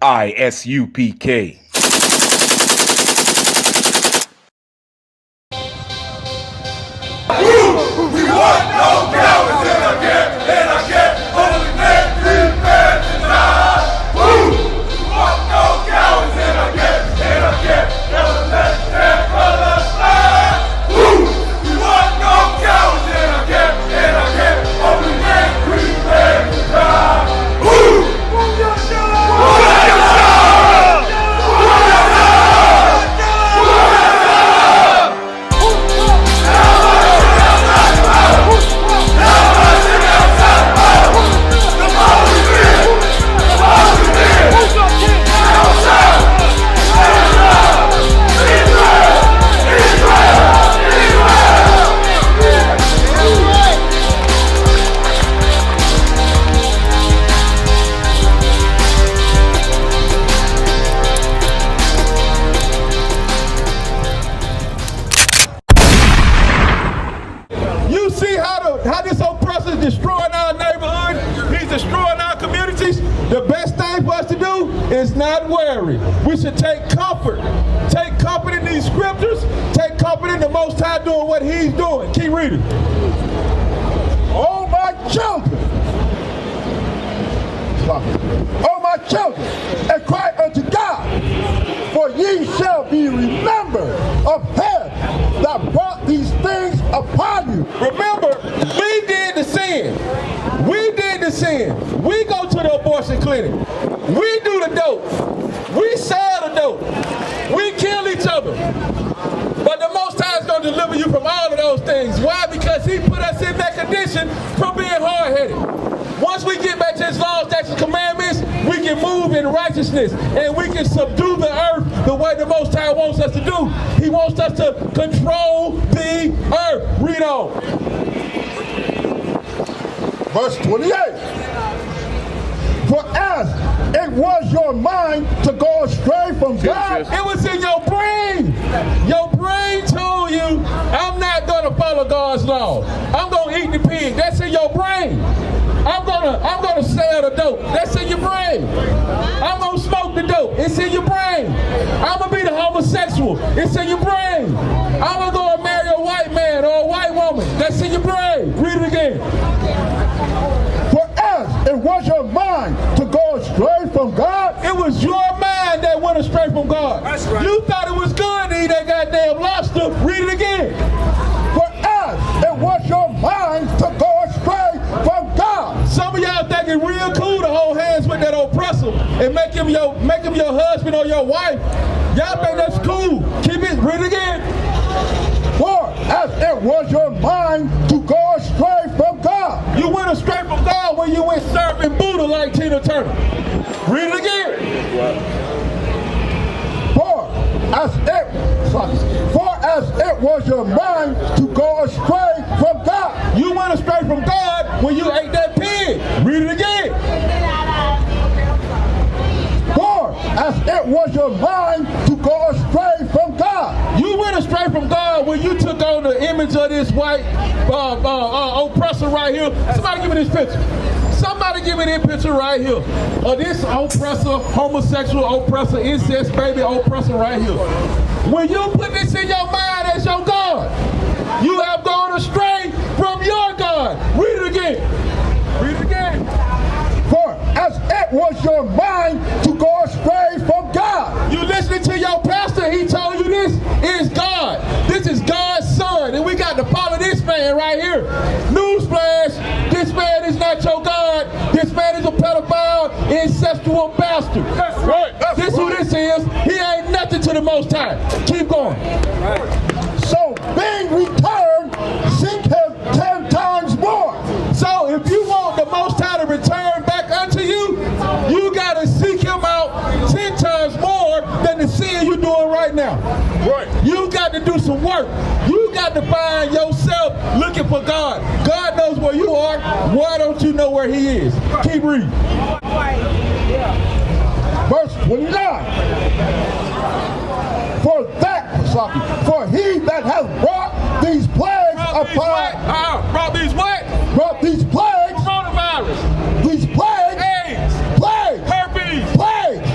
I.S.U.P.K. We want no cowards in our camp, in our camp. Only men prepare to die. We want no cowards in our camp, in our camp. Never let their colors fly. We want no cowards in our camp, in our camp. Only men prepare to die. You see how this oppressor is destroying our neighborhood? He's destroying our communities. The best thing for us to do is not worry. We should take comfort. Take comfort in these scriptures. Take comfort in the Most High doing what He's doing. Keep reading. Oh, my children. Oh, my children, and cry unto God, for ye shall be remembered of Him that brought these things upon you. Remember, we did the sin. We did the sin. We go to the abortion clinic. We do the dope. We sell the dope. We kill each other. But the Most High is going to deliver you from all of those things. Why? Because He put us in that condition from being hard-headed. Once we get back to His laws, statutes, commandments, we can move in righteousness and we can subdue the earth the way the Most High wants us to do. He wants us to control the earth. Read on. Verse 28. For as it was your mind to go astray from God, it was in your brain. Your brain told you, I'm not going to follow God's law. I'm going to eat the pig. That's in your brain. I'm gonna sell the dope. That's in your brain. I'm gonna smoke the dope. It's in your brain. I'm gonna be the homosexual. It's in your brain. I'm gonna go and marry a white man or a white woman. That's in your brain. Read it again. For as it was your mind to go astray from God, it was your mind that went astray from God. That's right. You thought it was good to eat that goddamn lobster. Read it again. For as it was your mind to go astray from God. Some of y'all think it's real cool to hold hands with that oppressor and make him your husband or your wife. Y'all think that's cool. Keep it. Read it again. For as it was your mind to go astray from God. You went astray from God when you went serving Buddha like Tina Turner. Read it again. For as it was your mind to go astray from God. You went astray from God when you ate that pig. Read it again. For as it was your mind to go astray from God. You went astray from God when you took on the image of this white oppressor right here. Somebody give me this picture. Somebody give me this picture right here. This oppressor, homosexual oppressor, incest baby oppressor right here. When you put this in your mind as your God, you have gone astray from your God. Read it again. Read it again. For as it was your mind to go astray from God. You listening to your pastor, he told you this is God. This is God's son. And we got to follow this man right here. Newsflash, this man is not your God. This man is a pedophile, incestual bastard. That's right. This who this is. He ain't nothing to the Most High. Keep going. So being returned, seek Him 10 times more. So if you want the Most High to return back unto you, you got to seek Him out 10 times more than the sin you're doing right now. Right. You got to do some work. You got to find yourself looking for God. God knows where you are. Why don't you know where He is? Keep reading. Verse 29. For he that hath brought these plagues Brought these what? Brought these plagues. Coronavirus. These plagues. AIDS. Plagues. Herpes. Plagues.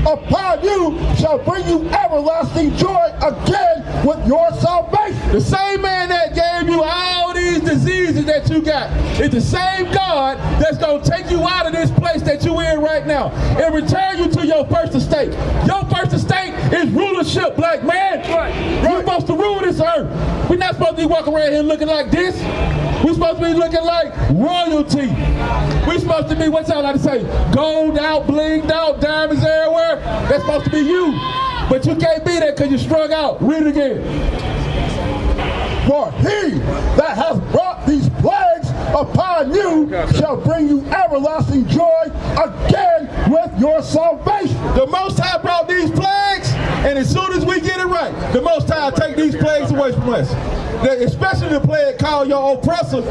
upon you shall bring you everlasting joy again with your salvation. The same man that gave you all these diseases that you got is the same God that's going to take you out of this place that you're in right now and return you to your first estate. Your first estate is rulership, black man. You're supposed to rule this earth. We're not supposed to be walking around here looking like this. We're supposed to be looking like royalty. We're supposed to be, what y'all like to say, gold out, blinged out, diamonds everywhere. That's supposed to be you. But you can't be that because you're strung out. Read it again. For he that hath brought these plagues upon you shall bring you everlasting joy again with your salvation. The Most High brought these plagues, and as soon as we get it right, the Most High take these plagues away from us. Especially the plague called your oppressor,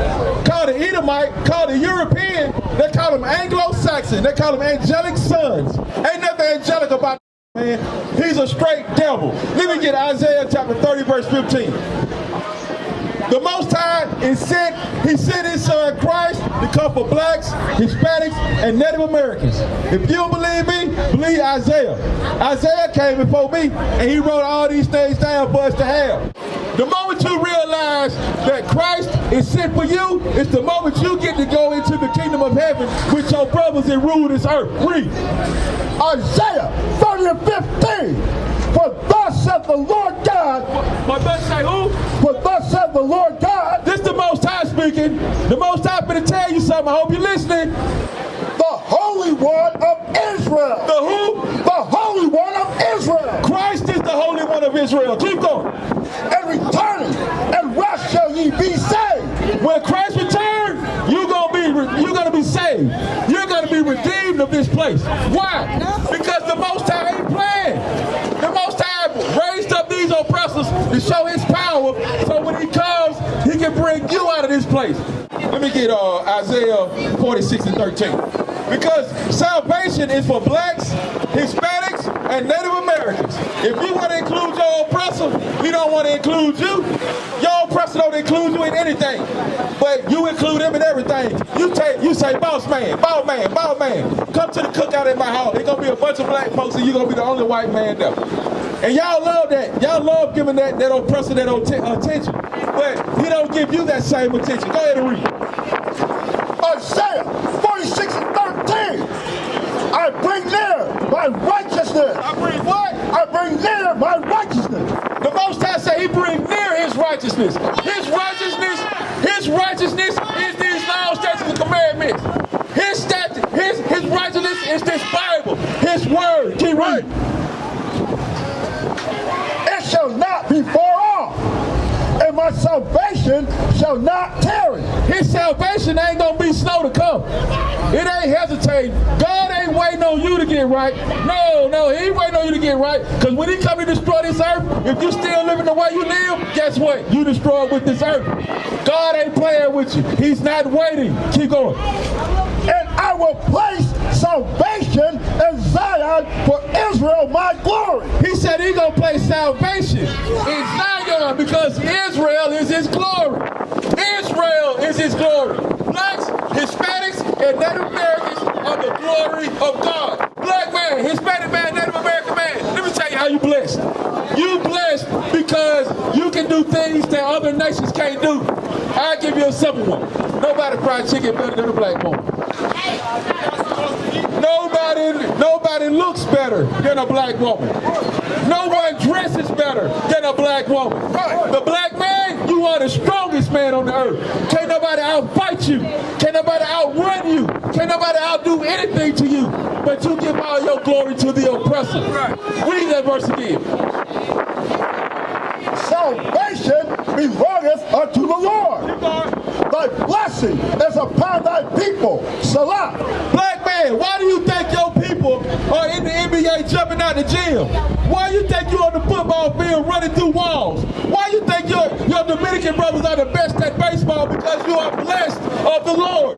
called the Edomite, called the European. They call them Anglo-Saxon. They call them angelic sons. Ain't nothing angelic about man. He's a straight devil. Let me get Isaiah chapter 30, verse 15. The Most High he sent his son Christ to come for blacks, Hispanics, and Native Americans. If you don't believe me, believe Isaiah. Isaiah came before me, and he wrote all these things down for us to have. The moment you realize that Christ is sent for you, it's the moment you get to go into the kingdom of heaven with your brothers and rule this earth. Read. Isaiah 30 and 15. For thus saith the Lord God. But thus say who? For thus saith the Lord God. This is the Most High speaking. The Most High finna tell you something. I hope you're listening. The Holy One of Israel. The who? The Holy One of Israel. Christ is the Holy One of Israel. Keep going. And returning, and rest shall ye be saved. When Christ returns, you're gonna be saved. You're gonna be redeemed of this place. Why? Because the Most High ain't playing. The Most High raised up these oppressors to show his power, so when he comes, he can bring you out of this place. Let me get Isaiah 46 and 13. Because salvation is for blacks, Hispanics, and Native Americans. If you want to include your oppressor, he don't want to include you. Your oppressor don't include you in anything, but you include him in everything. You say, boss man, come to the cookout at my house. There's gonna be a bunch of black folks, and you're gonna be the only white man there. And y'all love that. Y'all love giving that oppressor that attention, but he don't give you that same attention. Go ahead and read. Isaiah 46 and 13. I bring near my righteousness. I bring what? I bring near my righteousness. The Most High say he bring near his righteousness. His righteousness is these laws, statutes, and commandments. His righteousness is this Bible, his word. Keep reading. It shall not be far off, and my salvation shall not tarry. His salvation ain't gonna be slow to come. It ain't hesitating. God ain't waiting on you to get right. No, he ain't waiting on you to get right. Because when he come to destroy this earth, if you still living the way you live, guess what? You destroy with this earth. God ain't playing with you. He's not waiting. Keep going. And I will place salvation in Zion for Israel, my glory. He said he's going to place salvation in Zion because Israel is his glory. Israel is his glory. Blacks, Hispanics, and Native Americans are the glory of God. Black man, Hispanic man, Native American man. Let me tell you how you blessed. You blessed because you can do things that other nations can't do. I'll give you a simple one. Nobody fried chicken better than a black woman. Nobody looks better than a black woman. No one dresses better than a black woman. The black man, you are the strongest man on the earth. Can't nobody outfight you. Can't nobody outrun you. Can't nobody outdo anything to you. But you give all your glory to the oppressor. Read that verse again. Salvation belongeth unto the Lord. Thy blessing is upon thy people. SHALAM. Black man, why do you think your people are in the NBA jumping out the gym? Why you think you on the football field running through walls? Why you think your Dominican brothers are the best at baseball? Because you are blessed of the Lord.